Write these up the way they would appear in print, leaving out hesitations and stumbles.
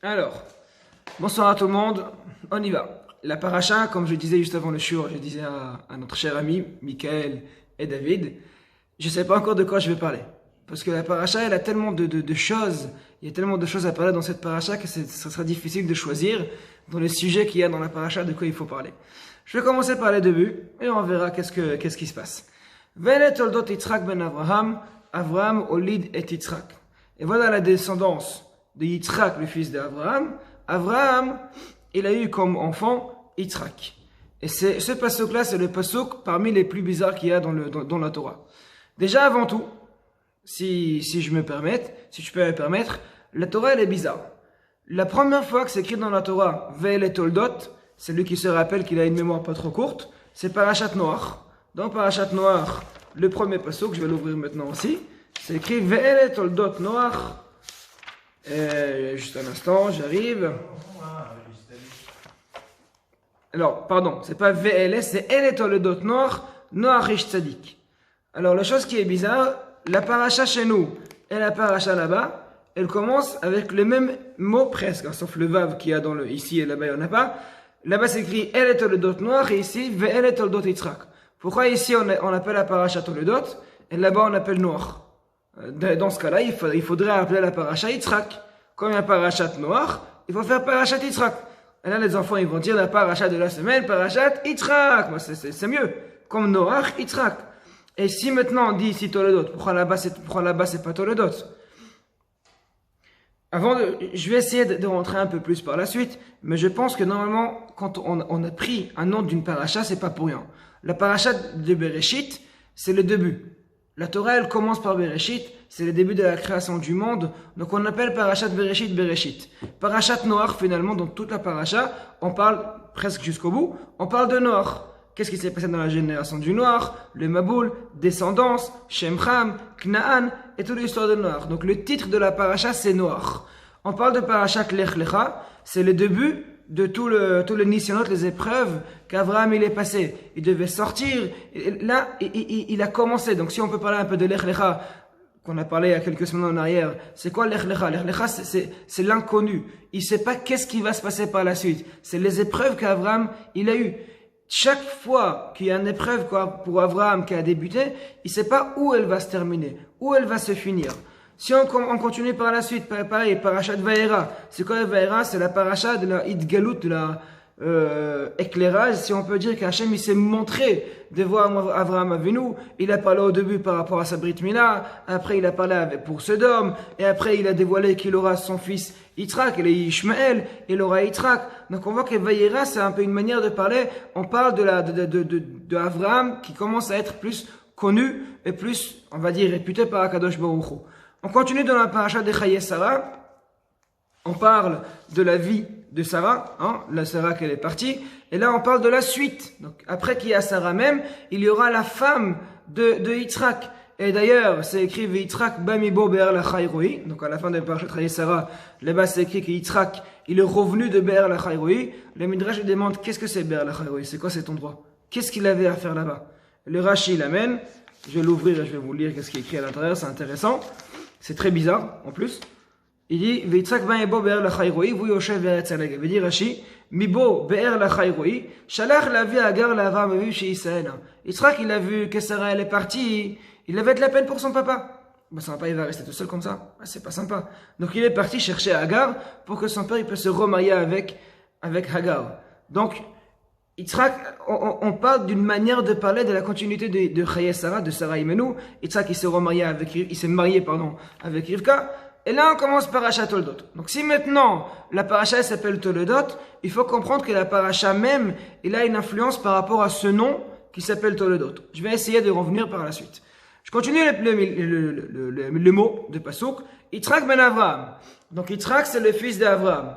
Alors, bonsoir à tout le monde, on y va. La paracha, comme je disais juste avant le shiur, je disais à notre cher ami, Michael et David, je ne sais pas encore de quoi je vais parler. Parce que la paracha, elle a tellement de choses, il y a tellement de choses à parler dans cette paracha que ce sera difficile de choisir dans les sujets qu'il y a dans la paracha de quoi il faut parler. Je vais commencer par les débuts et on verra qu'est-ce qui se passe. Vele toldot Yitzhak ben Avraham, Avraham olid et Yitzhak. Et voilà la descendance de Yitzhak, le fils d'Avraham. Avraham, il a eu comme enfant Yitzhak. Et ce pasuk-là, c'est le pasuk parmi les plus bizarres qu'il y a dans la Torah. Déjà avant tout, si je me permette, si tu peux me permettre, la Torah elle est bizarre. La première fois que c'est écrit dans la Torah, Ve'el toldot, c'est lui qui se rappelle qu'il a une mémoire pas trop courte, c'est Parashat Noach. Dans Parashat Noach, le premier pasuk, je vais l'ouvrir maintenant aussi, c'est écrit Ve'el toldot Noach. Juste un instant, j'arrive. Alors, pardon, c'est pas VLS, c'est Elle toldot Noach, Noach ish tzadik. Alors, la chose qui est bizarre, la paracha chez nous et la paracha là-bas, elle commence avec le même mot presque, hein, sauf le vav qu'il y a dans le ici et là-bas, il n'y en a pas. Là-bas, c'est écrit Elle toldot Noach et ici, VL toldot Yitzhak. Pourquoi ici on appelle la paracha toldot et là-bas on appelle Noach? Dans ce cas-là, il faudrait appeler la paracha Yitzhak. Comme il y a parachat Noach, il faut faire parachat Yitzhak. Et là, les enfants, ils vont dire la paracha de la semaine, parachat Yitzhak. C'est mieux. Comme Noach, Yitzhak. Et si maintenant on dit ici Toledot, pourquoi là-bas c'est pas Toledot? Je vais essayer de rentrer un peu plus par la suite, mais je pense que normalement, quand on a pris un nom d'une paracha, c'est pas pour rien. La paracha de Bereshit, c'est le début. La Torah, elle commence par Bereshit, c'est le début de la création du monde, donc on appelle Parashat Bereshit Bereshit. Parashat Noach, finalement, dans toute la paracha, on parle presque jusqu'au bout, on parle de Noach. Qu'est-ce qui s'est passé dans la génération du Noach, le Maboul, descendance, Shem Ham, Knaan, et toute l'histoire de Noach. Donc le titre de la paracha, c'est Noach. On parle de Parashat Lech Lecha, c'est le début de tout le Nisyonot, les épreuves qu'Avraham il est passé. Il devait sortir. Et là, il a commencé. Donc si on peut parler un peu de Lech Lecha, qu'on a parlé il y a quelques semaines en arrière, c'est quoi Lech Lecha? Lech Lecha, c'est l'inconnu. Il ne sait pas qu'est-ce qui va se passer par la suite. C'est les épreuves qu'Avraham il a eues. Chaque fois qu'il y a une épreuve pour Avraham qui a débuté, il ne sait pas où elle va se terminer, où elle va se finir. Si on continue par la suite, pareil, Parashat Vaera. C'est quoi Vaera? C'est la paracha de la Idgalut, de la éclairage. Si on peut dire qu'Hachem il s'est montré devant Avraham Avinu. Il a parlé au début par rapport à sa Brit Mila. Après, il a parlé pour Sodome. Et après, il a dévoilé qu'il aura son fils Yitzhak. Il est Ishmaël. Il aura Yitzhak. Donc, on voit que Vaera, c'est un peu une manière de parler. On parle de Avraham qui commence à être plus connu et plus, on va dire, réputé par Akadosh Baruch Hu. On continue dans la paracha de Chaye Sarah. On parle de la vie de Sarah, hein, la Sarah qu'elle est partie. Et là, on parle de la suite. Donc, après qu'il y a Sarah même, il y aura la femme de Yitzhak. Et d'ailleurs, c'est écrit Yitzhak bamibo be'er la chayroi. Donc, à la fin de la paracha de Chaye Sarah, là-bas, c'est écrit que Yitzhak, il est revenu de be'er la chayroi. Le Midrash lui demande qu'est-ce que c'est be'er la chayroi? C'est quoi cet endroit? Qu'est-ce qu'il avait à faire là-bas? Le Rashi l'amène. Je vais l'ouvrir et je vais vous lire qu'est-ce qui est écrit à l'intérieur. C'est intéressant. C'est très bizarre, en plus. Il dit, Yitzhak bamibo be'er la chayroi, vous yoshev ve'etz aleg. Il veut dire Rashi, mibo be'er la chayroi, shalach la vie agar la va vu chez Israël. Yitzhak, il a vu que Sarah, elle est partie, il avait de la peine pour son papa. Ben, son papa, il va rester tout seul comme ça. Ben, c'est pas sympa. Donc, il est parti chercher Hagar pour que son père, il puisse se remarier avec Hagar. Donc, Yitzhak, on parle d'une manière de parler de la continuité de Chaye Sarah, de Sarah Imenu. Yitzhak, il s'est marié avec Rivka. Et là, on commence Parashat Toldot. Donc, si maintenant, la paracha s'appelle Toledot, il faut comprendre que la paracha même, il a une influence par rapport à ce nom qui s'appelle Toledot. Je vais essayer de revenir par la suite. Je continue le mot de Pasuk. Yitzhak ben Avraham. Donc, Yitzhak, c'est le fils d'Avraham.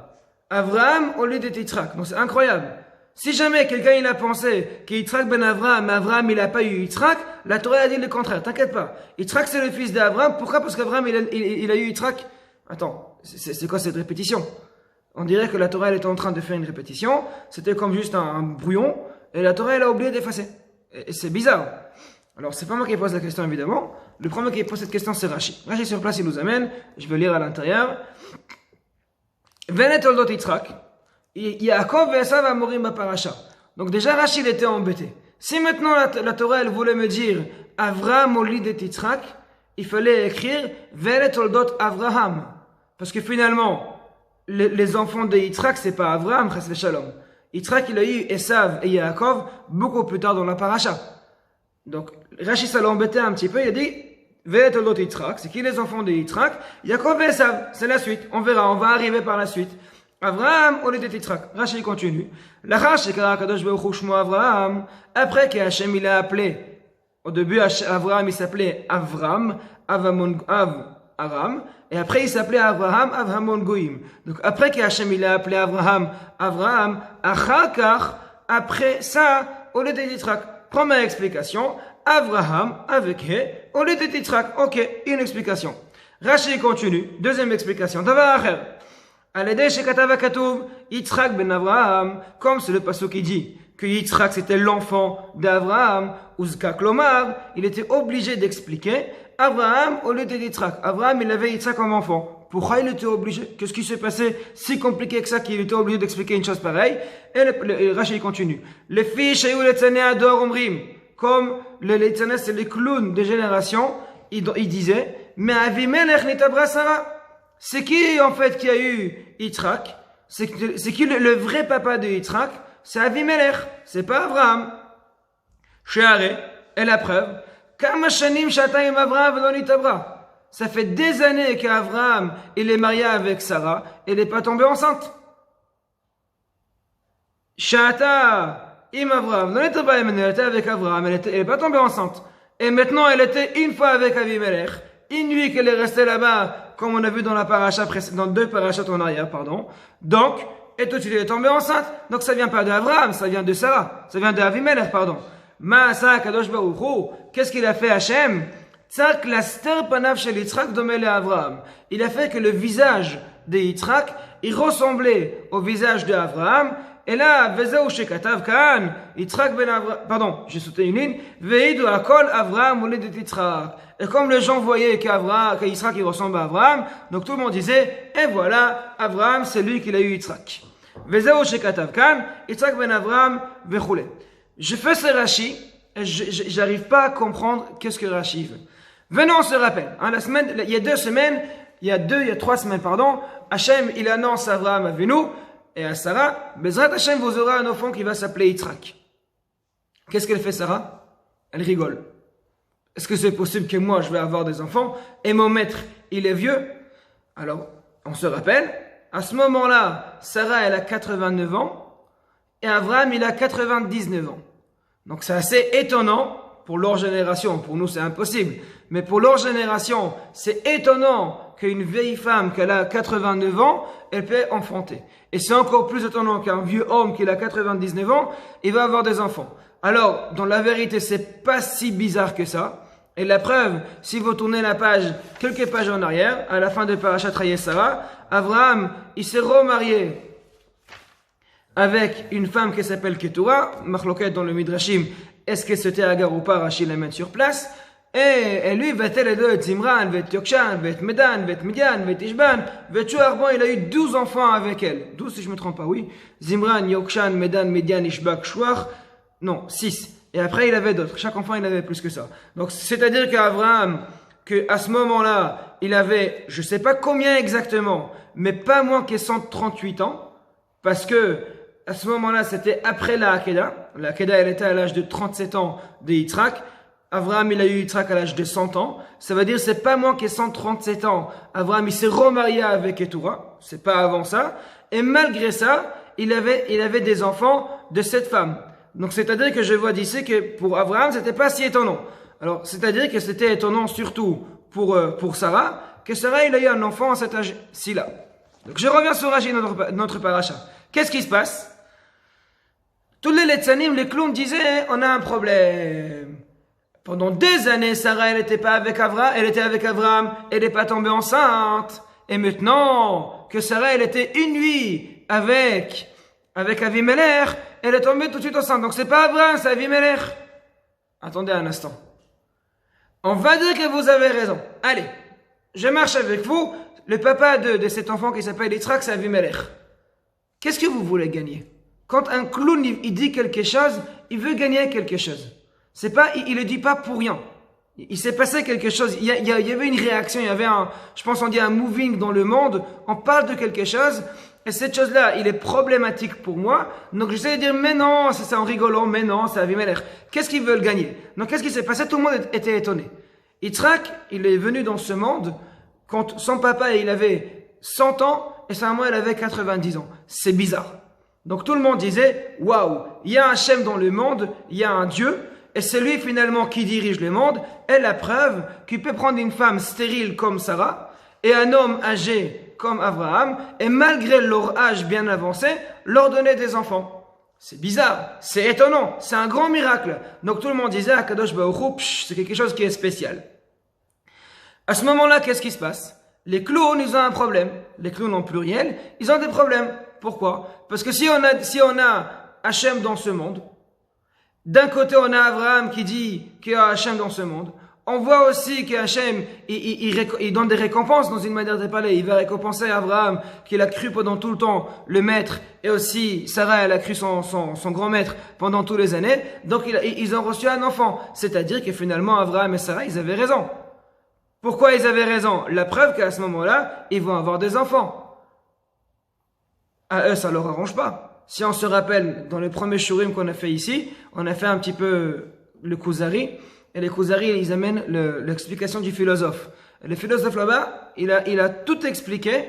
Avraham au lieu de Yitzhak. Donc, c'est incroyable. Si jamais quelqu'un il a pensé que Yitzhak ben Avraham, Avraham il n'a pas eu Yitzhak, la Torah a dit le contraire, t'inquiète pas. Yitzhak c'est le fils d'Avraham, pourquoi? Parce qu'Avraham il a eu Yitzhak. Attends, c'est quoi cette répétition? On dirait que la Torah elle était en train de faire une répétition, c'était comme juste un brouillon, et la Torah elle a oublié d'effacer. Et c'est bizarre. Alors c'est pas moi qui pose la question évidemment, le premier qui pose cette question c'est Rashi. Rashi sur place il nous amène, je vais lire à l'intérieur. Venet Oldot Yitzhak. Yaakov et Esav Amorim Baparacha. Donc déjà Rachid était embêté. Si maintenant la Torah elle voulait me dire Avraham Olid et Yitzhak, il fallait écrire Venet Oldot Avraham. Parce que finalement, les enfants de Yitzhak, c'est pas Avraham, Chas Shalom. Yitzhak, il a eu Esav et Yaakov beaucoup plus tard dans la paracha. Donc, Rachid ça l'a embêté un petit peu, il a dit Ve'et oldot Yitzhak, c'est qui les enfants de Yitzhak? Yaakov et Esav, c'est la suite, on verra, on va arriver par la suite. Avraham, Olid et Yitzhak. Rachid continue. Lachar shekara Kadosh Baruch Hu shmo Avraham, après que Hachem il a appelé, au début Avraham il s'appelait Avram, Aram, et après il s'appelait Avraham, Avramon Goïm. Donc après qu'Hachem il a appelé Avraham, Achakar, après ça, Olid et Yitzhak. Première explication, Avraham avec He, Olid et Yitzhak. Ok, une explication. Rashi continue, deuxième explication. Davar acher. Aledeh shekatav hakatuv, Yitzhak ben Avraham, comme c'est le pasuk qui dit que Yitzhak c'était l'enfant d'Avraham, Uzka Klomar, il était obligé d'expliquer Avraham au lieu de Yitzhak. Avraham, il avait Yitzhak comme enfant. Pourquoi il était obligé? Qu'est-ce qui s'est passé si compliqué que ça qu'il était obligé d'expliquer une chose pareille? Et le Rashi continue. Les filles, Shayu Letzaneh Ador Omrim, comme le Letzaneh, c'est les clowns de génération, il disait, mais Avimelech Nitabra Sarah. C'est qui en fait qui a eu Yitzhak? C'est qui le vrai papa de Yitzhak? C'est Avimelech, c'est pas Avraham. Sheare, et la preuve, ça fait des années qu'Avraham il est marié avec Sarah, elle n'est pas tombée enceinte. Shata im Avraham, elle était avec Avraham, elle n'est pas tombée enceinte. Et maintenant elle était une fois avec Avimelech, une nuit qu'elle est restée là-bas, comme on a vu dans la paracha dans deux parachas en arrière, pardon. Donc, et tout de suite elle est tombée enceinte. Donc ça vient pas d'Avraham, ça vient de Sarah, ça vient d'Avimelech, pardon. Ma'asa Kadosh Baruch Hu, qu'est-ce qu'il a fait Hachem? Tzak laster panav shel Yitzhak domele Avraham. Il a fait que le visage de Yitzhak, il ressemblait au visage d'Avraham. Et là, vezeu shekatav kan, Yitzhak ben Avraham, pardon, j'ai sauté une ligne, veidu akol Avraham oled et Yitzhak. Et comme les gens voyaient qu'Yitzhak il ressemble à Avraham, donc tout le monde disait, et voilà, Avraham c'est lui qui a eu Yitzhak. Vezeu shekatav kan, Yitzhak ben Avraham vechule. Je fais ce Rashi, et j'arrive pas à comprendre qu'est-ce que Rashi veut. Venons, on se rappelle, hein, il y a 3 semaines, pardon, Hachem, il annonce à Avraham Avinu, et à Sarah, Bezrat Hachem vous aura un enfant qui va s'appeler Yitzhak. Qu'est-ce qu'elle fait Sarah? Elle rigole. Est-ce que c'est possible que moi je vais avoir des enfants, et mon maître, il est vieux? Alors, on se rappelle, à ce moment-là, Sarah, elle a 89 ans, et Avraham, il a 99 ans. Donc c'est assez étonnant pour leur génération. Pour nous, c'est impossible. Mais pour leur génération, c'est étonnant qu'une vieille femme qui a 89 ans, elle peut enfanter. Et c'est encore plus étonnant qu'un vieux homme qui a 99 ans, il va avoir des enfants. Alors, dans la vérité, c'est pas si bizarre que ça. Et la preuve, si vous tournez la page, quelques pages en arrière, à la fin de Parashat Chayei Sarah, Avraham, il s'est remarié avec une femme qui s'appelle Ketura, Machloket dans le Midrashim, est-ce que c'était Agar ou pas, Rachid l'amène sur place, et lui, va-t-elle les deux, Zimran, va Yokshan, va Medan, va Midian, va Ishban, va Tchouarban, il a eu 12 enfants avec elle. 12 si je me trompe pas, oui. Zimran, Yokshan, Medan, Midian, Ishbak, Chouar, non, 6. Et après, il avait d'autres. Chaque enfant, il avait plus que ça. Donc, c'est-à-dire qu'Avraham, qu'à ce moment-là, il avait, je sais pas combien exactement, mais pas moins que 138 ans, parce que, à ce moment-là, c'était après la Hakeda. La Hakeda, elle était à l'âge de 37 ans de Yitzhak. Avraham, il a eu Yitzhak à l'âge de 100 ans. Ça veut dire, c'est pas moins que 137 ans. Avraham, il s'est remarié avec Ketura. C'est pas avant ça. Et malgré ça, il avait des enfants de cette femme. Donc, c'est-à-dire que je vois d'ici que pour Avraham, c'était pas si étonnant. Alors, c'est-à-dire que c'était étonnant surtout pour Sarah, que Sarah, il a eu un enfant à cet âge-ci là. Donc, je reviens sur Rashi, notre paracha. Qu'est-ce qui se passe? Tous les Letzanim, les clowns disaient, on a un problème. Pendant des années, Sarah, elle était avec Avraham, elle n'est pas tombée enceinte. Et maintenant, que Sarah, elle était une nuit avec Avimelech, elle est tombée tout de suite enceinte. Donc c'est pas Avraham, c'est Avimelech. Attendez un instant. On va dire que vous avez raison. Allez, je marche avec vous. le papa de cet enfant qui s'appelle Yitzhak, c'est Avimelech. Qu'est-ce que vous voulez gagner? Quand un clown, il dit quelque chose, il veut gagner quelque chose. C'est pas, il le dit pas pour rien. Il s'est passé quelque chose. Il y avait une réaction, il y avait je pense on dit un moving dans le monde. On parle de quelque chose. Et cette chose-là, il est problématique pour moi. Donc j'essaie de dire, mais non, c'est ça en rigolant, mais non, c'est Avimelech. Qu'est-ce qu'ils veulent gagner? Donc qu'est-ce qui s'est passé? Tout le monde était étonné. Yitzhak, il est venu dans ce monde quand son papa, il avait 100 ans et sa maman, elle avait 90 ans. C'est bizarre. Donc tout le monde disait, waouh, il y a un Hachem dans le monde, il y a un Dieu, et c'est lui finalement qui dirige le monde. Et la preuve qu'il peut prendre une femme stérile comme Sarah et un homme âgé comme Abraham, et malgré leur âge bien avancé, leur donner des enfants. C'est bizarre, c'est étonnant, c'est un grand miracle. Donc tout le monde disait, Akadosh Baruch Hu, c'est quelque chose qui est spécial. À ce moment-là, qu'est-ce qui se passe? Les clowns, ils ont un problème. Les clowns en pluriel, ils ont des problèmes. Pourquoi? Parce que si on a Hachem dans ce monde, d'un côté on a Abraham qui dit qu'il y a Hachem dans ce monde, on voit aussi que Hachem, il donne des récompenses dans une manière de parler. Il va récompenser Abraham, qu'il a cru pendant tout le temps, le maître, et aussi Sarah, elle a cru son grand maître pendant toutes les années. Donc ils ont reçu un enfant. C'est-à-dire que finalement Abraham et Sarah, ils avaient raison. Pourquoi ils avaient raison? La preuve qu'à ce moment-là, ils vont avoir des enfants. À eux, ça leur arrange pas. Si on se rappelle, dans le premier shurim qu'on a fait ici, on a fait un petit peu le Kuzari. Et les Kuzari, ils amènent l'explication du philosophe. Le philosophe là-bas, il a tout expliqué,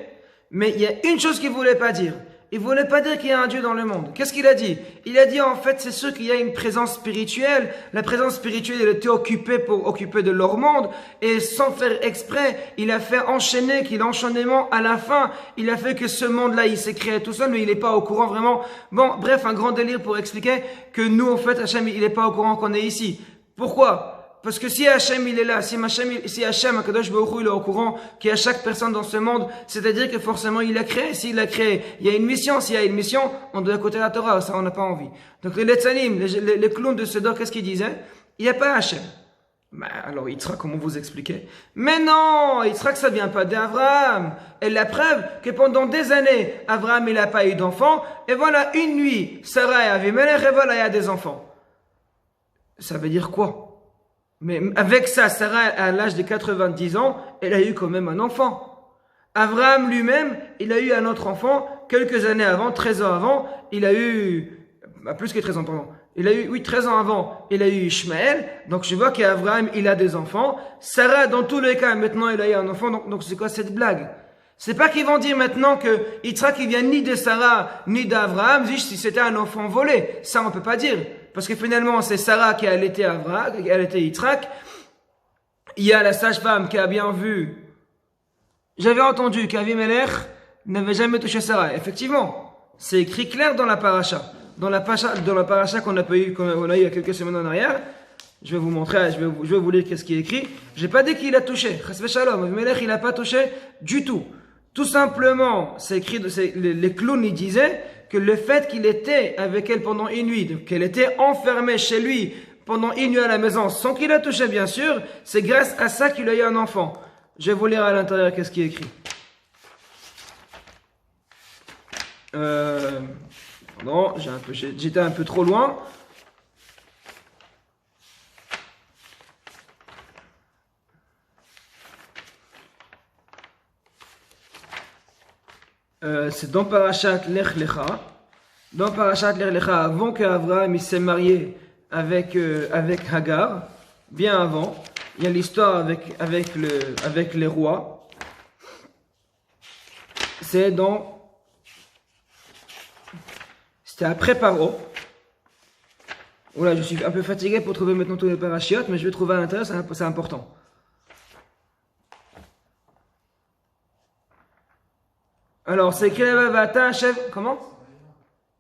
mais il y a une chose qu'il voulait pas dire. Il voulait pas dire qu'il y a un Dieu dans le monde. Qu'est-ce qu'il a dit? Il a dit en fait, c'est sûr qu'il y a une présence spirituelle. La présence spirituelle, elle était occupée pour occuper de leur monde. Et sans faire exprès, il a fait enchaîner, qu'il enchaînement à la fin, il a fait que ce monde-là, il s'est créé tout seul, mais il n'est pas au courant vraiment. Bon, bref, un grand délire pour expliquer que nous, en fait, Hachem, il n'est pas au courant qu'on est ici. Pourquoi? Parce que si Hachem il est là, si Hachem, Akadosh Baruch Hu, il est au courant qu'il y a chaque personne dans ce monde, c'est-à-dire que forcément il l'a créé. S'il l'a créé, il y a une mission. S'il y a une mission, on doit écouter la Torah. Ça, on n'a pas envie. Donc les Letzanim, les clowns de Sedor, qu'est-ce qu'ils disaient? Il n'y a pas Hachem. Ben, alors Yitzhak, comment vous expliquez? Mais non, Yitzhak, ça vient pas d'Abraham. Et la preuve que pendant des années, Abraham il n'a pas eu d'enfants. Et voilà, une nuit, Sarah et Avimelech, et voilà, il y a des enfants. Ça veut dire quoi? Mais avec ça, Sarah, à l'âge de 90 ans, elle a eu quand même un enfant. Abraham lui-même, il a eu un autre enfant, quelques années avant, 13 ans avant, il a eu, plus que 13 ans, pardon. Il a eu, oui, 13 ans avant, il a eu Ishmaël. Donc je vois qu'Abraham, il a des enfants. Sarah, dans tous les cas, maintenant, il a eu un enfant. Donc c'est quoi cette blague? C'est pas qu'ils vont dire maintenant que Yitzhak, il vient ni de Sarah, ni d'Abraham, juste si c'était un enfant volé. Ça, on peut pas dire. Parce que finalement, c'est Sarah qui a allaité Abraham, qui a allaité Yitzhak. Il y a la sage-femme qui a bien vu. J'avais entendu qu'Avimelech n'avait jamais touché Sarah. Effectivement, c'est écrit clair dans la paracha. Dans la paracha qu'on a eu il y a quelques semaines en arrière. Je vais vous montrer, je vais vous lire qu'est-ce qui est écrit. J'ai pas dit qu'il a touché. Chasve shalom. Avimelech, il a pas touché du tout. Tout simplement, c'est écrit, les clowns, ils disaient que le fait qu'il était avec elle pendant une nuit, qu'elle était enfermée chez lui pendant une nuit à la maison, sans qu'il la touché bien sûr, c'est grâce à ça qu'il a eu un enfant. Je vais vous lire à l'intérieur qu'est-ce qui est écrit. Pardon, j'étais un peu trop loin. C'est dans Parashat Lech Lecha. Dans Parashat Lech Lecha, avant qu'Abraham s'est marié avec Hagar, bien avant, il y a l'histoire avec les rois. C'était après Paro. Voilà, je suis un peu fatigué pour trouver maintenant tous les parachiotes, mais je vais trouver à l'intérieur, c'est important. Alors, c'est écrit là-bas, Vata Hashem, comment?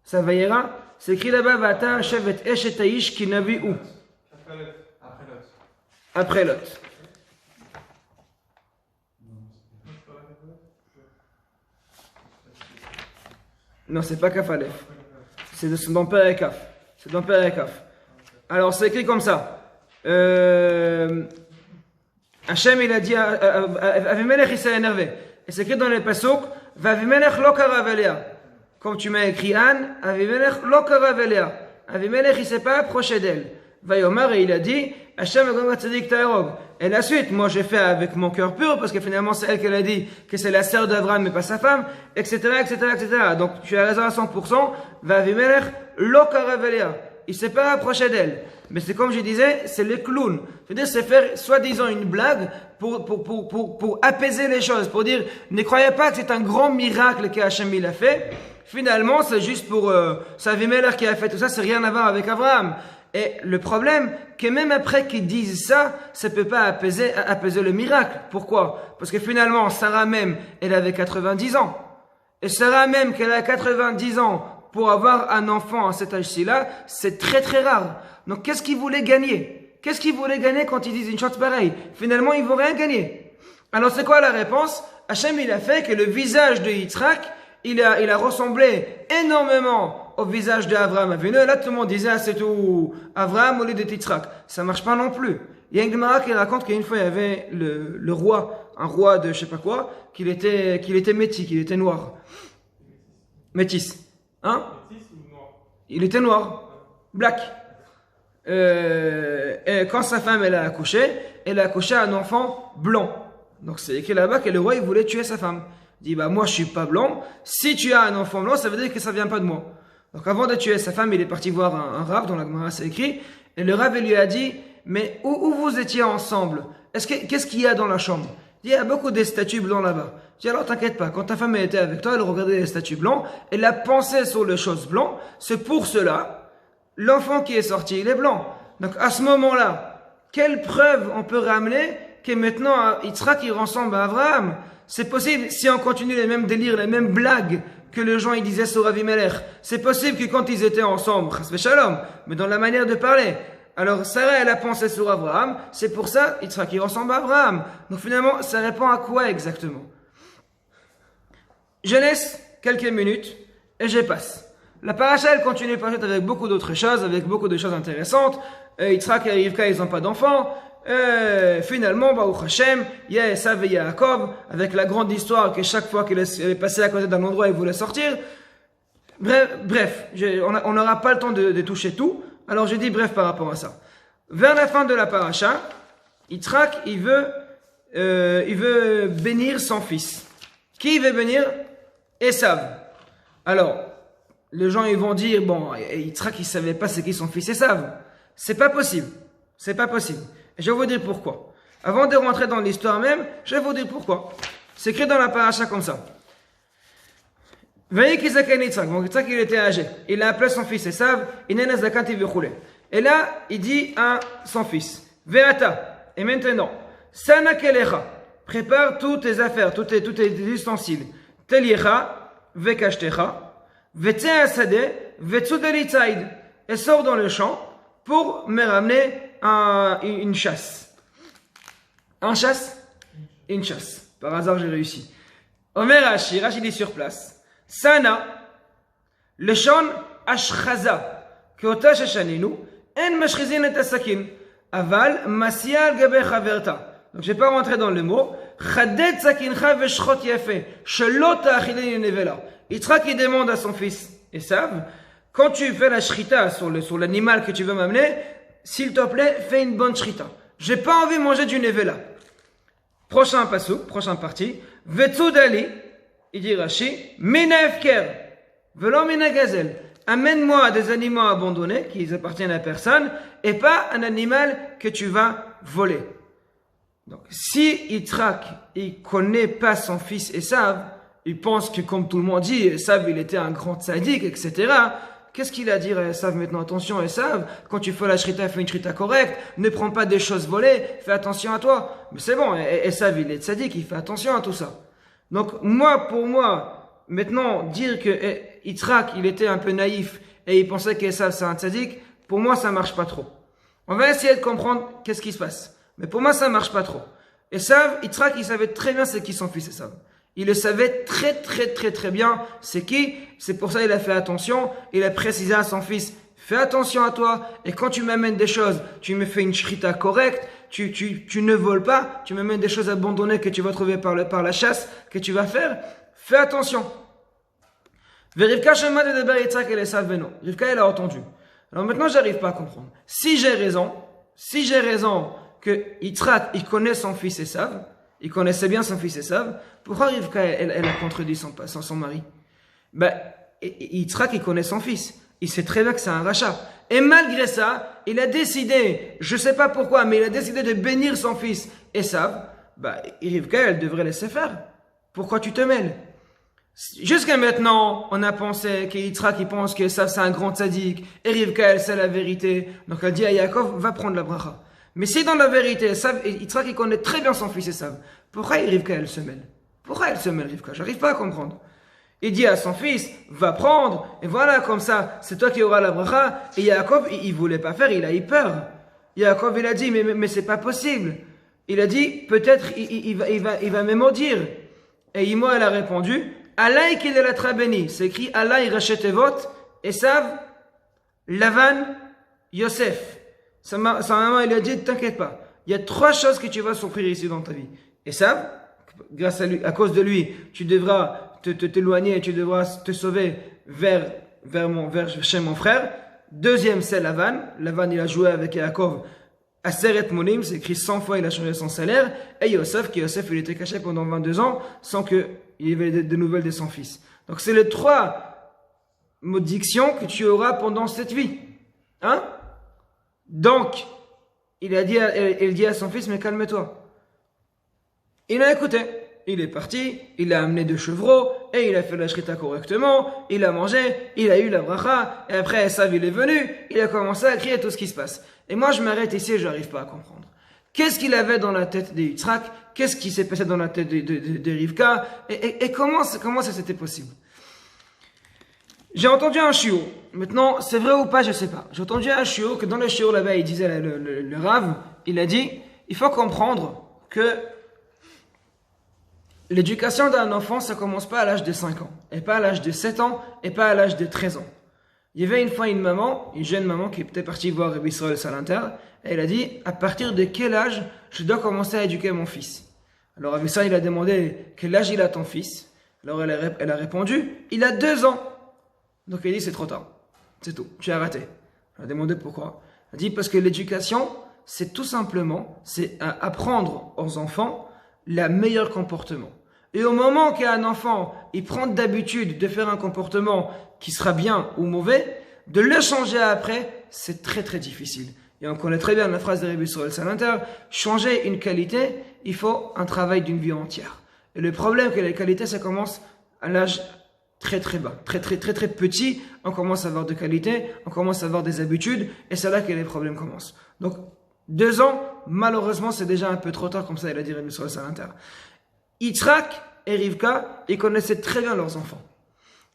Ça va ira? C'est écrit là-bas, Vata Hashem et Eshet Aish qui navi où? Après Lot. Non, c'est pas Kafalef. C'est dans Père et Kaf. C'est dans Père et Kaf. Alors, c'est écrit comme ça. Hachem, il a dit, Avimelech, il s'est énervé. Et c'est écrit dans les pasuk, Vavimelech lo karav elea. Comme tu m'as écrit Anne, Avimelech lo karav elea. Avimelech, il s'est pas approché d'elle. Vayomar, et il a dit, Hashem agom tzadik ta'erog. Et la suite, moi j'ai fait avec mon cœur pur, parce que finalement c'est elle qui a dit que c'est la sœur d'Abraham mais pas sa femme, etc., etc., etc. Donc tu as raison à 100%, Vavimelech lo karav elea. Il s'est pas approché d'elle. Mais c'est comme je disais, c'est le clown. C'est-à-dire, c'est faire soi-disant une blague pour apaiser les choses, pour dire, ne croyez pas que c'est un grand miracle qu'Hachem il a fait. Finalement, c'est juste pour c'est Avimelech qui a fait tout ça, c'est rien à voir avec Abraham. Et le problème, que même après qu'ils disent ça, ça peut pas apaiser le miracle. Pourquoi? Parce que finalement, Sarah même, elle avait 90 ans. Et Sarah même, qu'elle a 90 ans, pour avoir un enfant à cet âge-ci-là, c'est très très rare. Donc qu'est-ce qu'ils voulaient gagner? Qu'est-ce qu'ils voulaient gagner quand ils disent une chose pareille? Finalement, ils vont rien gagner. Alors c'est quoi la réponse? Hachem, il a fait que le visage de Yitzhak, il a ressemblé énormément au visage d'Abraham Avinu. Là, tout le monde disait, ah, c'est tout Abraham au lieu de Yitzhak. Ça marche pas non plus. Il y a une Gemara qui raconte qu'une fois, il y avait le roi, un roi de je sais pas quoi, qu'il était métis, qu'il était noir. Métis. Hein? Il était noir. Black. Et quand sa femme elle a accouché un enfant blanc. Donc c'est écrit là-bas que le roi il voulait tuer sa femme. Il dit bah moi je suis pas blanc. Si tu as un enfant blanc, ça veut dire que ça vient pas de moi. Donc avant de tuer sa femme, il est parti voir un rav dans la Gemara c'est écrit. Et le rav il lui a dit mais où vous étiez ensemble? Qu'est-ce qu'il y a dans la chambre? Il y a beaucoup de statues blancs là-bas. Je dis alors t'inquiète pas, quand ta femme était avec toi, elle regardait les statues blancs, elle a pensé sur les choses blancs, c'est pour cela, l'enfant qui est sorti, il est blanc. Donc à ce moment-là, quelle preuve on peut ramener que maintenant Yitzhak il ressemble à Abraham? C'est possible, si on continue les mêmes délires, les mêmes blagues que les gens ils disaient sur Avimelech, c'est possible que quand ils étaient ensemble, chas v'shalom, mais dans la manière de parler, alors Sarah elle a pensé sur Abraham, c'est pour ça Yitzhak il ressemble à Abraham. Donc finalement ça répond à quoi exactement? Je laisse quelques minutes et je passe. La paracha elle continue peut-être avec beaucoup d'autres choses, avec beaucoup de choses intéressantes. Yitzhak et Rivka ils n'ont pas d'enfants. Finalement Baruch Hashem, il y a Esav et Yaakov avec la grande histoire que chaque fois qu'il est passé à côté d'un endroit il voulait sortir. Bref, on n'aura pas le temps de toucher tout. Alors je dis bref par rapport à ça. Vers la fin de la paracha, Yitzhak il veut bénir son fils. Qui veut bénir? Esav. Alors les gens ils vont dire bon Yitzhak il savait pas c'est qui son fils Esav. C'est pas possible. C'est pas possible. Et je vais vous dire pourquoi. Avant de rentrer dans l'histoire même, je vais vous dire pourquoi. C'est écrit dans la paracha comme ça. Voyez Yitzhak, donc Yitzhak il était âgé. Il a appelé son fils Esav, et là, il dit à son fils, Veata, et maintenant, Sana Kelecha, prépare toutes tes affaires, tous tes ustensiles. Teliecha, Vekashtecha, Vetse Asade, Vetsudelitzaïd, et sors dans le champ pour me ramener une chasse. Un chasse? Une chasse. Par hasard, j'ai réussi. Omer Rashi dit sur place. Sana, le shon ashchaza, keota sheshaninu, en mashchizin et asakin, aval masia al gabe chaverta. Donc je vais pas rentrer dans le mot. Chadet sakincha veshchot yafe, shelo ta'achilin nevela. Yitzhak il demande à son fils Esav, quand tu fais la shrita sur l'animal que tu veux m'amener, s'il te plaît, fais une bonne shrita. J'ai pas envie de manger du nevela. Prochain pasuk, prochaine partie. Vetsudali. Il dit Rashi, Mina Efker, velo Mina Gazel. Amène-moi des animaux abandonnés qui appartiennent à personne et pas un animal que tu vas voler. Donc, si Yitzhak, il connaît pas son fils Esav, il pense que comme tout le monde dit, Esav il était un grand tzaddik, etc. Qu'est-ce qu'il a à dire à Esav maintenant? Attention Esav, quand tu fais la shrita, fais une shrita correcte, ne prends pas des choses volées, fais attention à toi. Mais c'est bon, Esav il est tzaddik, il fait attention à tout ça. Donc, pour moi, maintenant, dire que Yitzhak, il était un peu naïf et il pensait qu'Esav, c'est un tzaddik, pour moi, ça marche pas trop. On va essayer de comprendre qu'est-ce qui se passe. Mais pour moi, ça marche pas trop. Esav, Yitzhak, il savait très bien c'est qui son fils Esav. Il le savait très bien c'est qui. C'est pour ça il a fait attention. Il a précisé à son fils, fais attention à toi. Et quand tu m'amènes des choses, tu me fais une shrita correcte. tu ne voles pas, tu me mets des choses abandonnées que tu vas trouver par la chasse, que tu vas faire, fais attention. Rivka shema de deber Yitzhak el Esav beno. Rivka, elle a entendu. Alors maintenant, j'arrive pas à comprendre. Si j'ai raison que Yitzhak, il connaît son fils Esav, il connaissait bien son fils Esav, pourquoi Rivka, elle a contredit son mari? Ben, Yitzhak, il connaît son fils. Il sait très bien que c'est un rachat. Et malgré ça, il a décidé, je sais pas pourquoi, mais il a décidé de bénir son fils Esav. Ben, Rivka, elle devrait laisser faire. Pourquoi tu te mêles? Jusqu'à maintenant, on a pensé que Yitzhak, il pense que Esav, c'est un grand tzaddik, et Rivka, elle sait la vérité. Donc elle dit à Yaakov, va prendre la bracha. Mais si dans la vérité, Yitzhak, il connaît très bien son fils Esav, pourquoi Rivka, elle se mêle? Pourquoi elle se mêle, Rivka? J'arrive pas à comprendre. Il dit à son fils, va prendre, et voilà, comme ça, c'est toi qui auras la bracha. Et Yaakov, il voulait pas faire, il a eu peur. Yaakov, il a dit, mais c'est pas possible. Il a dit, peut-être, il va me maudire. Et Imo, elle a répondu, Allah qu'il est la très béni. C'est écrit, Allah, il rachète vote, Esav, Lavan, Yosef. Sa maman, elle lui a dit, t'inquiète pas. Il y a 3 choses que tu vas souffrir ici dans ta vie. Esav, grâce à lui, à cause de lui, tu devras t'éloigner et tu devras te sauver vers chez mon frère. Deuxième, c'est Lavan. Lavan, il a joué avec Yaakov à Seret Monim, c'est écrit 100 fois, il a changé son salaire. Et Yosef, il était caché pendant 22 ans sans qu'il y ait de nouvelles de son fils. Donc, c'est les 3 maudictions que tu auras pendant cette vie. Hein? Donc, il dit à son fils, mais calme-toi. Il a écouté. Il est parti, il a amené 2 chevreaux, et il a fait la shrita correctement, il a mangé, il a eu la bracha, et après Esav il est venu, il a commencé à crier tout ce qui se passe. Et moi je m'arrête ici et je n'arrive pas à comprendre. Qu'est-ce qu'il avait dans la tête de Yitzhak? Qu'est-ce qui s'est passé dans la tête de Rivka? Et comment ça s'était possible? J'ai entendu un shiur. Maintenant, c'est vrai ou pas, je sais pas. J'ai entendu un shiur que dans le shiur là-bas, il disait, le Rav, il a dit, il faut comprendre que l'éducation d'un enfant, ça commence pas à l'âge de 5 ans, et pas à l'âge de 7 ans, et pas à l'âge de 13 ans. Il y avait une fois une jeune maman qui était partie voir Rabbi Israël Salanter, et elle a dit, à partir de quel âge je dois commencer à éduquer mon fils? Alors Rabbi Israël, il a demandé, quel âge il a ton fils? Alors elle a répondu, il a 2 ans. Donc elle dit, c'est trop tard. C'est tout, tu as raté. Elle a demandé pourquoi. Elle a dit, parce que l'éducation, c'est tout simplement, c'est apprendre aux enfants le meilleur comportement. Et au moment qu'un enfant, il prend d'habitude de faire un comportement qui sera bien ou mauvais, de le changer après, c'est très très difficile. Et on connaît très bien la phrase de Rabbi Israël Salanter, changer une qualité, il faut un travail d'une vie entière. Et le problème, c'est que les qualités, ça commence à l'âge très très bas, très petit, on commence à avoir de qualité, on commence à avoir des habitudes, et c'est là que les problèmes commencent. Donc, 2 ans, malheureusement, c'est déjà un peu trop tard, comme ça, il a dit Rabbi Israël Salanter. Yitzhak et Rivka, ils connaissaient très bien leurs enfants.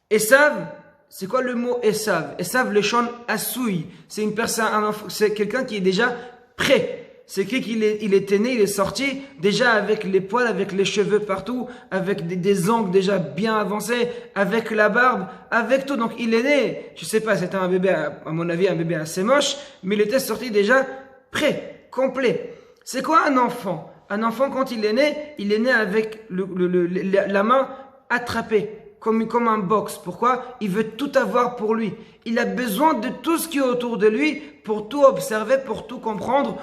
Esav, c'est quoi le mot Esav? Esav, le chon assoui. C'est une personne, c'est quelqu'un qui est déjà prêt. C'est qu'il était né, il est sorti, déjà avec les poils, avec les cheveux partout, avec des ongles déjà bien avancés, avec la barbe, avec tout. Donc il est né, je sais pas, c'était un bébé, à mon avis, un bébé assez moche, mais il était sorti déjà prêt, complet. C'est quoi un enfant? Un enfant, quand il est né avec la main attrapée, comme un box. Pourquoi? Il veut tout avoir pour lui. Il a besoin de tout ce qui est autour de lui pour tout observer, pour tout comprendre,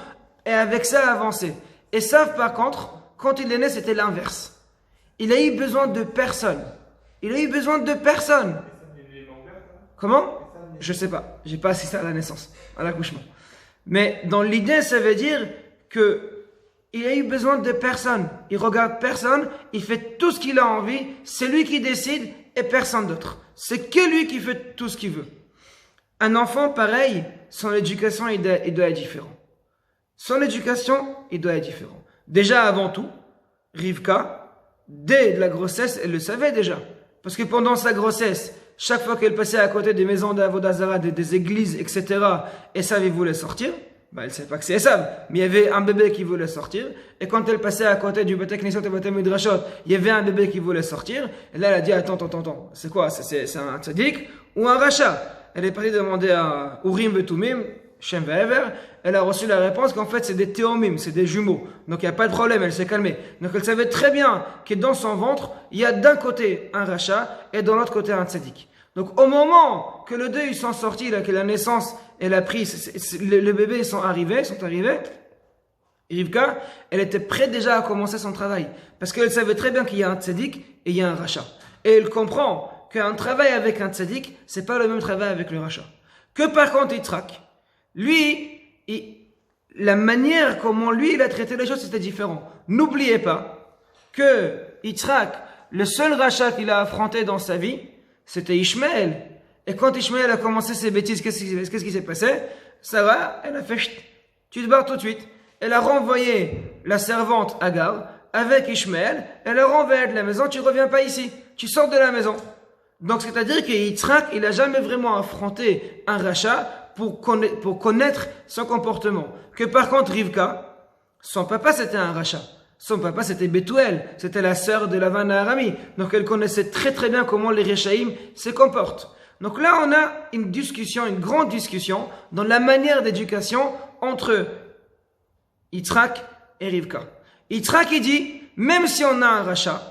et avec ça avancer. Et ça, par contre, quand il est né, c'était l'inverse. Il a eu besoin de personne. Comment? Je sais pas. J'ai pas assisté à la naissance, à l'accouchement. Mais dans l'idée, ça veut dire que il a eu besoin de personne. Il regarde personne, il fait tout ce qu'il a envie, c'est lui qui décide et personne d'autre. C'est que lui qui fait tout ce qu'il veut. Un enfant, pareil, son éducation, il doit être différent. Déjà, avant tout, Rivka, dès la grossesse, elle le savait déjà. Parce que pendant sa grossesse, chaque fois qu'elle passait à côté des maisons d'Avodah Zarah, des églises, etc., Esav, il voulait sortir. Elle ne sait pas que c'est Esav, mais il y avait un bébé qui voulait sortir. Et quand elle passait à côté du Beit Knesset et Beit Midrashot, il y avait un bébé qui voulait sortir. Et là, elle a dit, attends, c'est quoi? C'est un tzaddik ou un rachat? Elle est partie demander à Urim Vetumim, Shem Ve'ever, elle a reçu la réponse qu'en fait c'est des théomim, c'est des jumeaux. Donc il n'y a pas de problème, elle s'est calmée. Donc elle savait très bien que dans son ventre, il y a d'un côté un rachat et de l'autre côté un tzaddik. Donc au moment que les deux ils sont sortis, là, que la naissance, elle a pris, le bébé sont arrivés, Rivka, elle était prête déjà à commencer son travail. Parce qu'elle savait très bien qu'il y a un tzaddik et il y a un rachat. Et elle comprend qu'un travail avec un tzaddik, c'est pas le même travail avec le rachat. Que par contre, Yitzhak, lui, la manière comment lui, il a traité les choses, c'était différent. N'oubliez pas que Yitzhak, le seul rachat qu'il a affronté dans sa vie, c'était Ishmaël. Et quand Ishmaël a commencé ses bêtises, qu'est-ce qui s'est passé? Sarah, elle a fait chut, tu te barres tout de suite. Elle a renvoyé la servante Agar avec Ishmaël. Elle a renvoyé de la maison, tu reviens pas ici, tu sors de la maison. Donc c'est-à-dire que Yitzhak, il a jamais vraiment affronté un rachat pour connaître son comportement. Que par contre Rivka, son papa c'était un rachat. Son papa c'était Bethuel, c'était la sœur de Lavan à Arami. Donc elle connaissait très très bien comment les Réchaïm se comportent. Donc là on a une discussion, une grande discussion dans la manière d'éducation entre Yitzhak et Rivka. Yitzhak il dit, même si on a un rachat,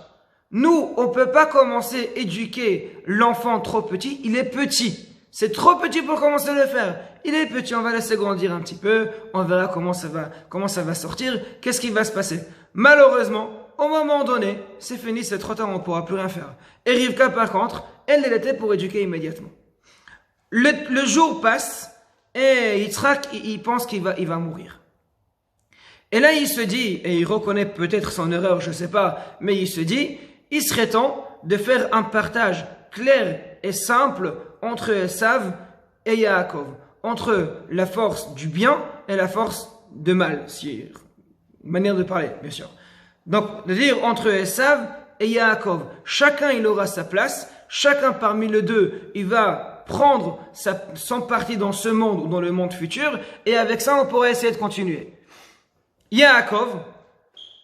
nous, on ne peut pas commencer à éduquer l'enfant trop petit, il est petit. C'est trop petit pour commencer à le faire. Il est petit, on va laisser grandir un petit peu, on verra comment ça va sortir, qu'est-ce qui va se passer. Malheureusement, au moment donné, c'est fini, c'est trop tard, on ne pourra plus rien faire. Et Rivka, par contre, elle était pour éduquer immédiatement. Le jour passe, et Yitzhak, il pense qu'il va mourir. Et là, il se dit, et il reconnaît peut-être son erreur, je ne sais pas, mais il se dit, il serait temps de faire un partage clair et simple entre Esav et Yaakov, entre la force du bien et la force de mal, c'est une manière de parler, bien sûr. Donc, de dire entre Esav et Yaakov, chacun il aura sa place, chacun parmi les deux, il va prendre son parti dans ce monde ou dans le monde futur, et avec ça, on pourrait essayer de continuer. Yaakov,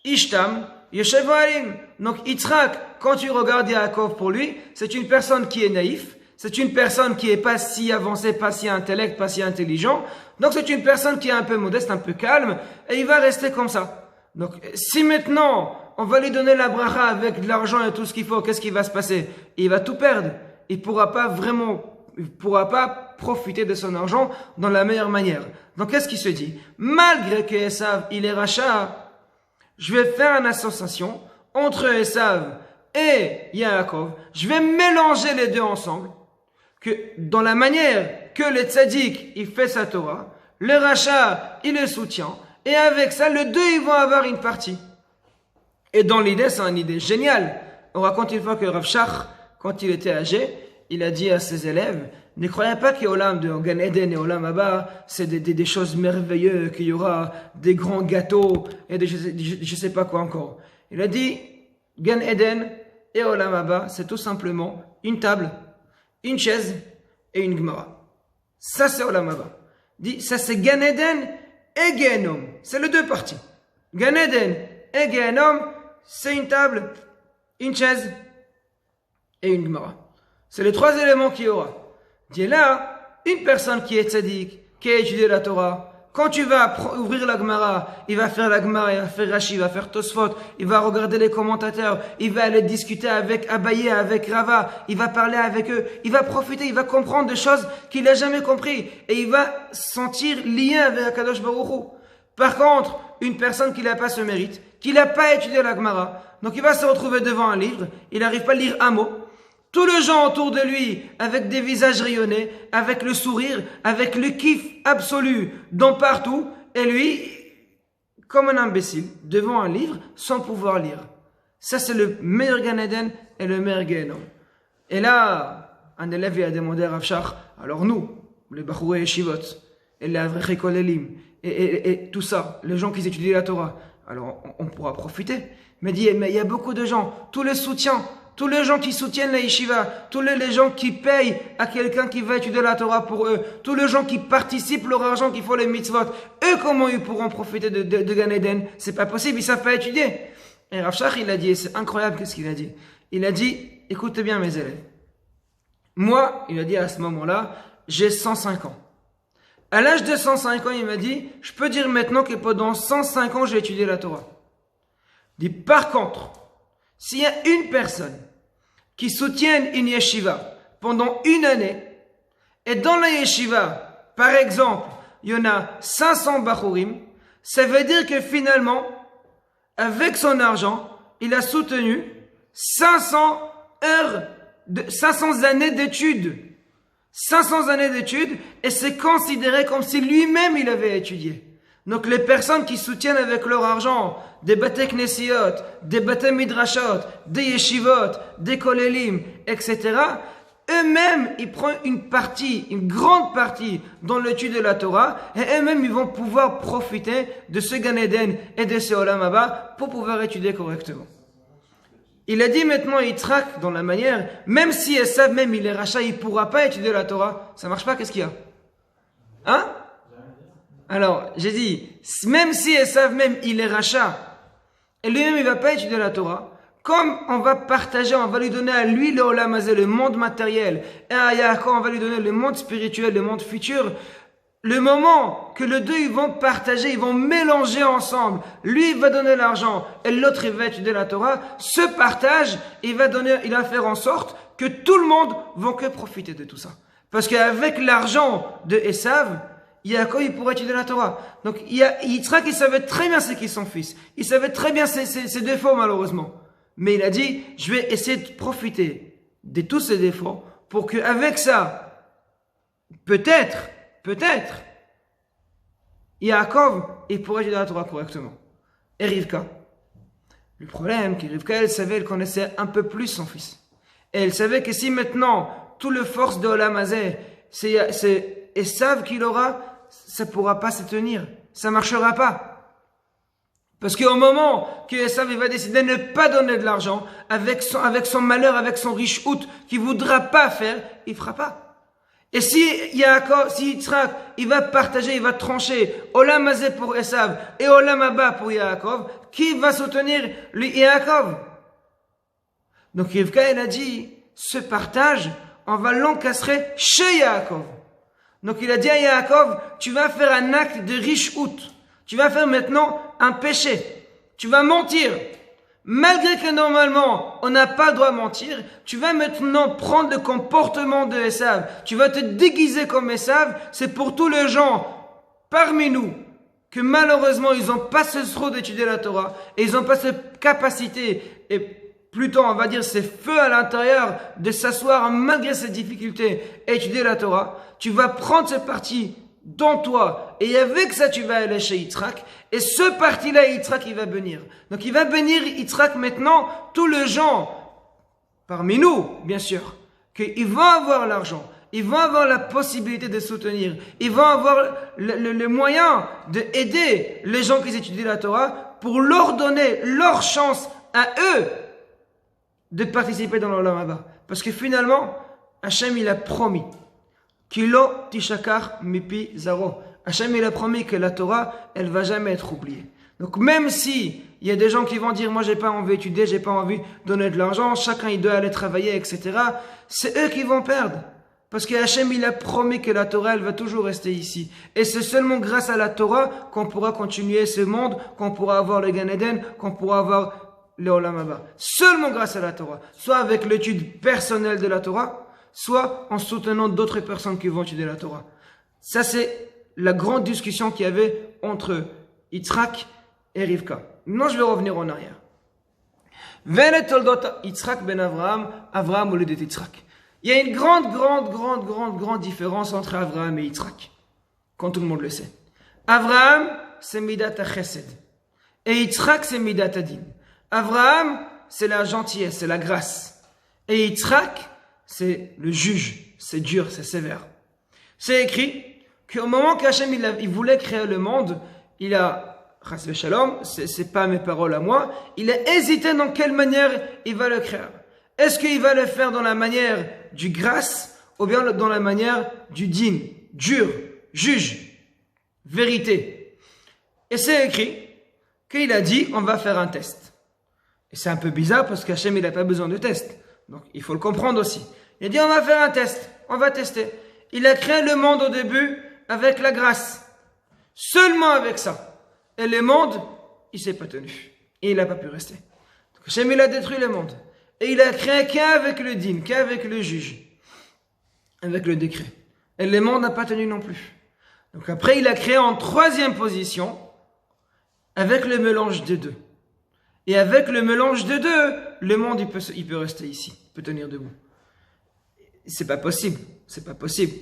Ishtam, Yeshev Halim. Donc Yitzhak, quand tu regardes Yaakov pour lui, c'est une personne qui est naïf, c'est une personne qui est pas si avancée, pas si intellect, pas si intelligent. Donc c'est une personne qui est un peu modeste, un peu calme, et il va rester comme ça. Donc si maintenant on va lui donner la bracha avec de l'argent et tout ce qu'il faut, qu'est-ce qui va se passer? Il va tout perdre. Il pourra pas profiter de son argent dans la meilleure manière. Donc qu'est-ce qu'il se dit? Malgré que Esav, il est rachat, je vais faire une association entre Esav et Yaakov. Je vais mélanger les deux ensemble. Que dans la manière que le tzaddik, il fait sa Torah, le rachat, il le soutient. Et avec ça, les deux, ils vont avoir une partie. Et dans l'idée, c'est une idée géniale. On raconte une fois que Rav Shach, quand il était âgé, il a dit à ses élèves, ne croyez pas que Olam de Gan Eden et Olam Abba, c'est des choses merveilleuses, qu'il y aura des grands gâteaux et je sais pas quoi encore. Il a dit, Gan Eden et Olam Abba, c'est tout simplement une table, une chaise et une Gemara. Ça c'est Olam Abba. Dit, ça c'est Gan Eden et Gehenom. C'est les deux parties. Gan Eden et Gehenom, c'est une table, une chaise et une Gemara. C'est les trois éléments qu'il y aura. Dit là, une personne qui est tzaddik, qui a étudié la Torah, quand tu vas ouvrir la Gemara, il va faire la Gemara, il va faire Rashi, il va faire Tosfot, il va regarder les commentateurs, il va aller discuter avec Abaye, avec Rava, il va parler avec eux, il va profiter, il va comprendre des choses qu'il n'a jamais compris et il va sentir lié avec Akadosh Baruch Hu. Par contre, une personne qui n'a pas ce mérite, qui n'a pas étudié la Gemara, donc il va se retrouver devant un livre, il n'arrive pas à lire un mot. Tous les gens autour de lui, avec des visages rayonnés, avec le sourire, avec le kiff absolu, dans partout, et lui, comme un imbécile, devant un livre, sans pouvoir lire. Ça, c'est le meilleur Gan Eden et le meilleur Gehenom. Et là, un élève lui a demandé à Rav Shach, alors nous, les Bachoué et Shivot, et les Avrechei Kolelim, et tout ça, les gens qui étudient la Torah, alors on pourra profiter. Mais il y a beaucoup de gens, tous les soutiens, tous les gens qui soutiennent la yeshiva, tous les gens qui payent à quelqu'un qui va étudier la Torah pour eux, tous les gens qui participent leur argent, qui font les mitzvot, eux comment ils pourront profiter de Gan Eden? C'est pas possible, ils savent pas étudier. Et Rav Shach, il a dit, c'est incroyable qu'est-ce qu'il a dit. Il a dit, écoutez bien mes élèves. Moi, il a dit à ce moment-là, j'ai 105 ans. À l'âge de 105 ans, il m'a dit, je peux dire maintenant que pendant 105 ans, j'ai étudié la Torah. Il dit, par contre, s'il y a une personne qui soutienne une yeshiva pendant une année, et dans la yeshiva, par exemple, il y en a 500 bachurim, ça veut dire que finalement, avec son argent, il a soutenu 500 années d'études. 500 années d'études, et c'est considéré comme si lui-même il avait étudié. Donc les personnes qui soutiennent avec leur argent des Bate Knesiot, des Bate Midrashot, des Yeshivot, des Kolelim, etc., eux-mêmes, ils prennent une grande partie dans l'étude de la Torah, et eux-mêmes, ils vont pouvoir profiter de ce Gan Eden et de ce Olam Haba pour pouvoir étudier correctement. Il a dit maintenant, Yitzhak, dans la manière, même si Esav, même il est rachat, il ne pourra pas étudier la Torah. Ça ne marche pas, qu'est-ce qu'il y a? Hein? Alors, j'ai dit, même si Esav, même il est rachat, et lui-même il ne va pas étudier la Torah, comme on va partager, on va lui donner à lui le Olam Hazeh, le monde matériel, et à Yaakov, on va lui donner le monde spirituel, le monde futur, le moment que les deux ils vont partager, ils vont mélanger ensemble, lui il va donner l'argent et l'autre il va étudier la Torah, ce partage il va faire en sorte que tout le monde va que profiter de tout ça. Parce qu'avec l'argent de Esav, Yaakov il pourrait étudier la Torah. Donc Yitzhak il savait très bien ce qu'est son fils, il savait très bien ses défauts malheureusement. Mais il a dit, je vais essayer de profiter de tous ses défauts pour qu'avec ça, peut-être, Yaakov, il pourrait étudier la Torah correctement. Et Rivka. Le problème, c'est que Rivka, elle connaissait un peu plus son fils. Et elle savait que si maintenant, tout le force de Olam Hazeh, c'est Esav qu'il aura, ça ne pourra pas se tenir. Ça ne marchera pas. Parce qu'au moment que Esav va décider de ne pas donner de l'argent, avec son malheur, avec son riche out, qu'il ne voudra pas faire, il ne fera pas. Et si Yitzhak, il va partager, il va trancher Olam Hazeh pour Esav et Olam Haba pour Yaakov, qui va soutenir Yaakov? Donc Rivka, elle a dit, ce partage, on va l'encastrer chez Yaakov. Donc il a dit à Yaakov, tu vas faire un acte de riche out. Tu vas faire maintenant un péché. Tu vas mentir. Malgré que normalement, on n'a pas le droit de mentir, tu vas maintenant prendre le comportement de Esav. Tu vas te déguiser comme Esav. C'est pour tous les gens parmi nous que malheureusement, ils n'ont pas ce sroud d'étudier la Torah et ils n'ont pas cette capacité et plutôt, on va dire, ces feux à l'intérieur de s'asseoir malgré ces difficultés et étudier la Torah. Tu vas prendre ce parti dans toi et avec ça, tu vas aller chez Yitzhak. Et ce parti-là, Yitzhak, il va bénir. Donc, il va bénir Yitzhak maintenant, tous les gens, parmi nous, bien sûr, qu'ils vont avoir l'argent, ils vont avoir la possibilité de soutenir, ils vont avoir le moyen d'aider les gens qui étudient la Torah pour leur donner leur chance à eux de participer dans l'Olam Haba. Parce que finalement, Hachem, il a promis Kilo tishakar mipi zaro. Hachem, il a promis que la Torah, elle va jamais être oubliée. Donc même si il y a des gens qui vont dire, moi j'ai pas envie d'étudier, j'ai pas envie de donner de l'argent, chacun il doit aller travailler, etc. C'est eux qui vont perdre. Parce que Hachem, il a promis que la Torah, elle va toujours rester ici. Et c'est seulement grâce à la Torah qu'on pourra continuer ce monde, qu'on pourra avoir le Gan Eden, qu'on pourra avoir le Olam Haba. Seulement grâce à la Torah. Soit avec l'étude personnelle de la Torah, soit en soutenant d'autres personnes qui vont étudier la Torah. Ça, c'est la grande discussion qu'il y avait entre Yitzhak et Rivka. Maintenant, je vais revenir en arrière. Venet toldot Yitzhak ben Avraham, Avraham au lieu de Yitzhak. Il y a une grande différence entre Avraham et Yitzhak. Quand tout le monde le sait. Avraham, c'est Midat HaChesed. Et Yitzhak, c'est Midat HaDin. Avraham, c'est la gentillesse, c'est la grâce. Et Yitzhak, c'est le juge. C'est dur, c'est sévère. C'est écrit qu'au moment qu'Hachem il voulait créer le monde, il a, Chas v'Shalom, c'est pas mes paroles à moi, il a hésité dans quelle manière il va le créer. Est-ce qu'il va le faire dans la manière du grâce ou bien dans la manière du din, dur, juge, vérité? Et c'est écrit qu'il a dit on va faire un test. Et c'est un peu bizarre parce qu'Hachem il n'a pas besoin de test. Donc il faut le comprendre aussi. Il a dit on va faire un test, on va tester. Il a créé le monde au début avec la grâce. Seulement avec ça. Et le monde, il s'est pas tenu. Et il n'a pas pu rester. Donc Hachem, il a détruit le monde. Et il a créé qu'avec le din, qu'avec le juge. Avec le décret. Et le monde n'a pas tenu non plus. Donc après, il a créé en troisième position, avec le mélange des deux. Et avec le mélange des deux, le monde, il peut rester ici. Il peut tenir debout. C'est pas possible. C'est pas possible.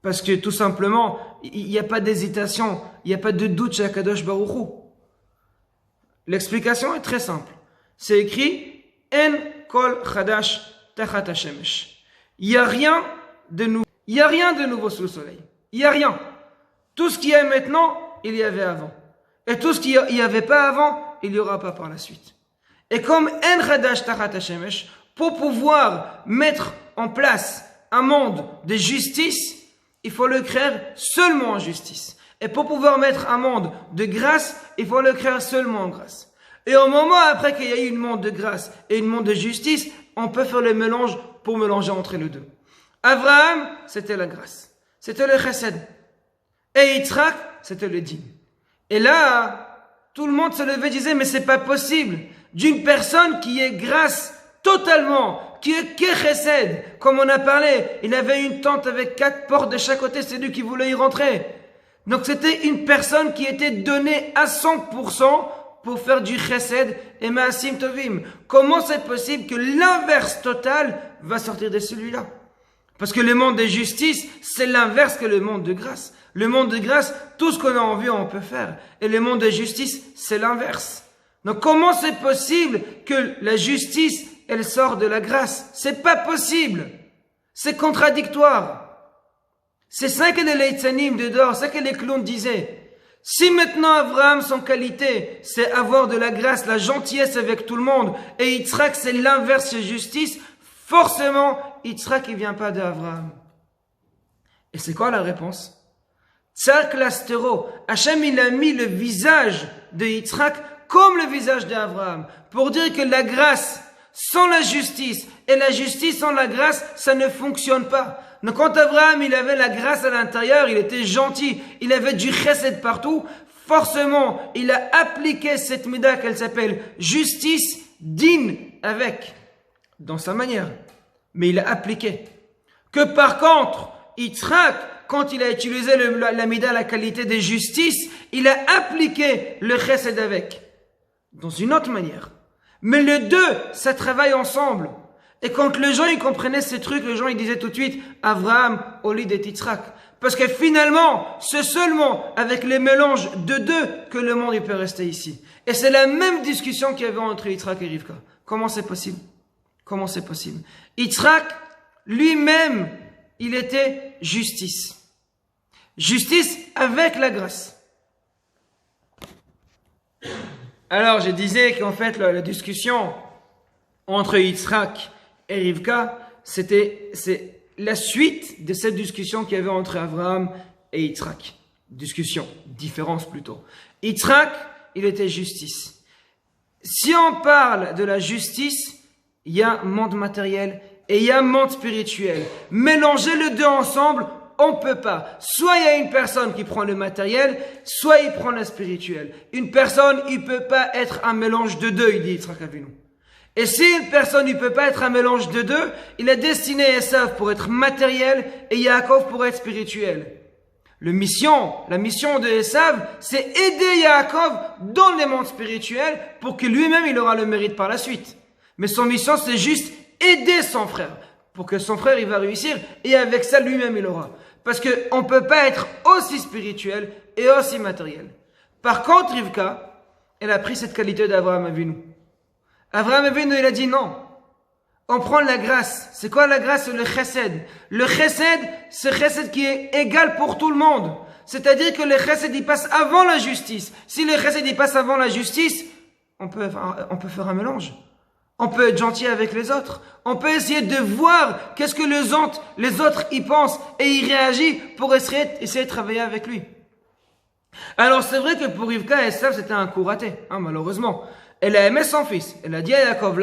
Parce que tout simplement, il n'y a pas d'hésitation, il n'y a pas de doute chez Akadosh Baruch Hu. L'explication est très simple. C'est écrit En kol chadash tachat hashemesh. Il n'y a rien de nouveau. Il n'y a rien de nouveau sous le soleil. Il n'y a rien. Tout ce qu'il y a maintenant, il y avait avant. Et tout ce qu'il n'y avait pas avant, il n'y aura pas par la suite. Et comme En chadash tachat hashemesh, pour pouvoir mettre en place un monde de justice, il faut le créer seulement en justice. Et pour pouvoir mettre un monde de grâce, il faut le créer seulement en grâce. Et au moment après qu'il y a eu une monde de grâce et une monde de justice, on peut faire le mélange pour mélanger entre les deux. Abraham, c'était la grâce. C'était le chesed. Et Yitzhak, c'était le din. Et là, tout le monde se levait et disait, mais c'est pas possible. D'une personne qui est grâce totalement, qui est que chesed, comme on a parlé, il avait une tente avec 4 portes de chaque côté, c'est lui qui voulait y rentrer. Donc c'était une personne qui était donnée à 100% pour faire du chesed et ma'asim tovim. Comment c'est possible que l'inverse total va sortir de celui-là? Parce que le monde de justice, c'est l'inverse que le monde de grâce. Le monde de grâce, tout ce qu'on a envie, on peut faire. Et le monde de justice, c'est l'inverse. Donc comment c'est possible que la justice, elle sort de la grâce? C'est pas possible. C'est contradictoire. C'est ça que les Leitzanim dedans, c'est ça que les clowns disaient. Si maintenant Abraham, son qualité, c'est avoir de la grâce, la gentillesse avec tout le monde, et Yitzhak, c'est l'inverse, c'est justice, forcément, Yitzhak, il vient pas d'Abraham. Et c'est quoi la réponse? Tzak lastero. Hachem, il a mis le visage de Yitzhak comme le visage d'Abraham, pour dire que la grâce sans la justice et la justice sans la grâce, ça ne fonctionne pas. Donc quand Abraham, il avait la grâce à l'intérieur, il était gentil, il avait du chesed partout, forcément, il a appliqué cette médaille qu'elle s'appelle justice, din avec, dans sa manière. Mais il a appliqué. Que par contre, Yitzhak, quand il a utilisé la médaille, la qualité de justice, il a appliqué le chesed avec, dans une autre manière. Mais les deux, ça travaille ensemble. Et quand les gens ils comprenaient ces trucs, les gens ils disaient tout de suite Abraham au lit de Yitzhak. Parce que finalement, c'est seulement avec les mélanges de deux que le monde il peut rester ici. Et c'est la même discussion qu'il y avait entre Yitzhak et Rivka. Comment c'est possible? Comment c'est possible? Yitzhak, lui-même, il était justice. Justice avec la grâce. Alors, je disais qu'en fait, la discussion entre Yitzhak et Rivka, c'est la suite de cette discussion qu'il y avait entre Abraham et Yitzhak. Discussion, différence plutôt. Yitzhak, il était justice. Si on parle de la justice, il y a un monde matériel et il y a un monde spirituel. Mélanger les deux ensemble, on ne peut pas. Soit il y a une personne qui prend le matériel, soit il prend le spirituel. Une personne, il ne peut pas être un mélange de deux, il dit Yitzhak Avinu. Et si une personne ne peut pas être un mélange de deux, il est destiné Esav pour être matériel et Yaakov pour être spirituel. La mission de Esav, c'est aider Yaakov dans le monde spirituel pour que lui-même il aura le mérite par la suite. Mais son mission, c'est juste aider son frère pour que son frère il va réussir et avec ça lui-même il aura. Parce qu'on ne peut pas être aussi spirituel et aussi matériel. Par contre, Rivka, elle a pris cette qualité d'Abraham Avinu. Abraham Avinu, il a dit non. On prend la grâce. C'est quoi la grâce? C'est le chesed. Le chesed, c'est chesed qui est égal pour tout le monde. C'est-à-dire que le chesed, il passe avant la justice. Si le chesed, il passe avant la justice, on peut faire un mélange. On peut être gentil avec les autres. On peut essayer de voir qu'est-ce que les autres y pensent et y réagissent pour essayer de travailler avec lui. Alors c'est vrai que pour Rivka et Esav, c'était un coup raté, malheureusement. Elle a aimé son fils. Elle a dit à Yaakov,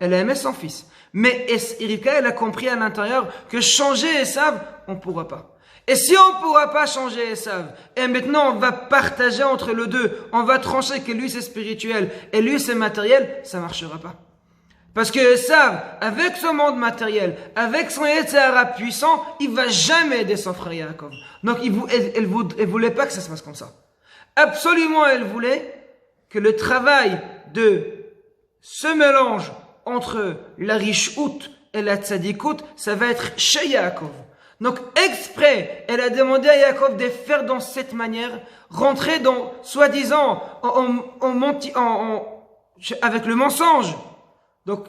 elle a aimé son fils. Mais Rivka, elle a compris à l'intérieur que changer Esav, on ne pourra pas. Et si on ne pourra pas changer Esav, et maintenant on va partager entre les deux, on va trancher que lui c'est spirituel et lui c'est matériel, ça ne marchera pas. Parce que Esav, avec son monde matériel, avec son Yetzer Hara puissant, il ne va jamais aider son frère Yaakov. Donc elle voulait pas que ça se passe comme ça. Absolument, elle voulait que le travail de ce mélange entre la richout et la tzadikout, ça va être chez Yaakov. Donc, exprès, elle a demandé à Yaakov de faire dans cette manière, rentrer dans, soi-disant, avec le mensonge. Donc,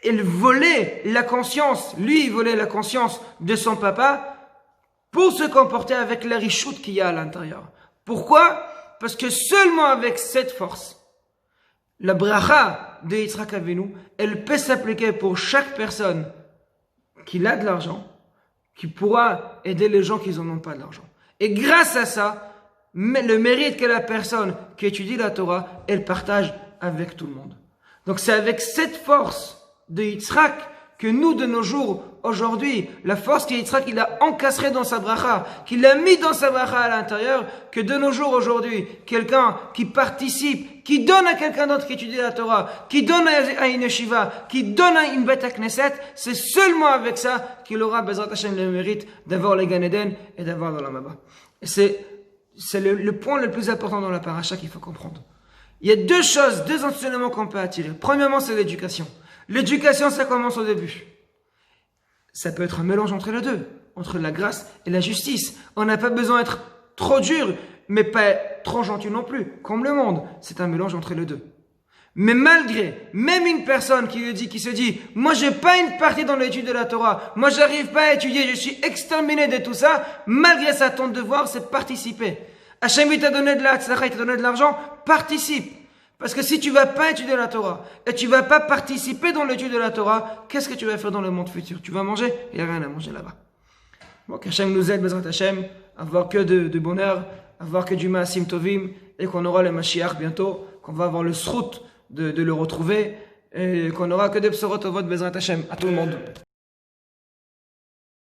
elle volait la conscience, lui, il volait la conscience de son papa pour se comporter avec la richout qu'il y a à l'intérieur. Pourquoi? Parce que seulement avec cette force, la bracha de Yitzhak Avinu, elle peut s'appliquer pour chaque personne qui a de l'argent, qui pourra aider les gens qui n'en ont pas de l'argent. Et grâce à ça, le mérite que la personne qui étudie la Torah, elle partage avec tout le monde. Donc c'est avec cette force de Yitzhak que nous, de nos jours, aujourd'hui, la force que Yitzhak il a encastrée dans sa bracha, qu'il a mis dans sa bracha à l'intérieur, que de nos jours aujourd'hui, quelqu'un qui participe, qui donne à quelqu'un d'autre qui étudie la Torah, qui donne à une yeshiva, qui donne à une bête à Knesset, c'est seulement avec ça qu'il aura, Bezrat Hashem, le mérite d'avoir les Gan Eden et d'avoir dans la Maba. C'est le point le plus important dans la paracha qu'il faut comprendre. Il y a deux enseignements qu'on peut attirer. Premièrement, c'est l'éducation. L'éducation, ça commence au début. Ça peut être un mélange entre les deux, entre la grâce et la justice. On n'a pas besoin d'être trop dur, mais pas trop gentil non plus, comme le monde. C'est un mélange entre les deux. Mais malgré, même une personne qui se dit, moi j'ai pas une partie dans l'étude de la Torah, moi j'arrive pas à étudier, je suis exterminé de tout ça, malgré ça, ton devoir, c'est participer. Hachem, il t'a donné de il t'a donné de l'argent, participe. Parce que si tu vas pas étudier la Torah et tu vas pas participer dans l'étude de la Torah, qu'est-ce que tu vas faire dans le monde futur? Tu vas manger? Il n'y a rien à manger là-bas. Bon, qu'Hachem nous aide, Bezrat Hashem, à avoir que de bonheur, à avoir que du Maasim Tovim, et qu'on aura le Mashiach bientôt, qu'on va avoir le Srout de le retrouver, et qu'on aura que des Psorot Tovot, Bezrat Hashem, à tout le monde.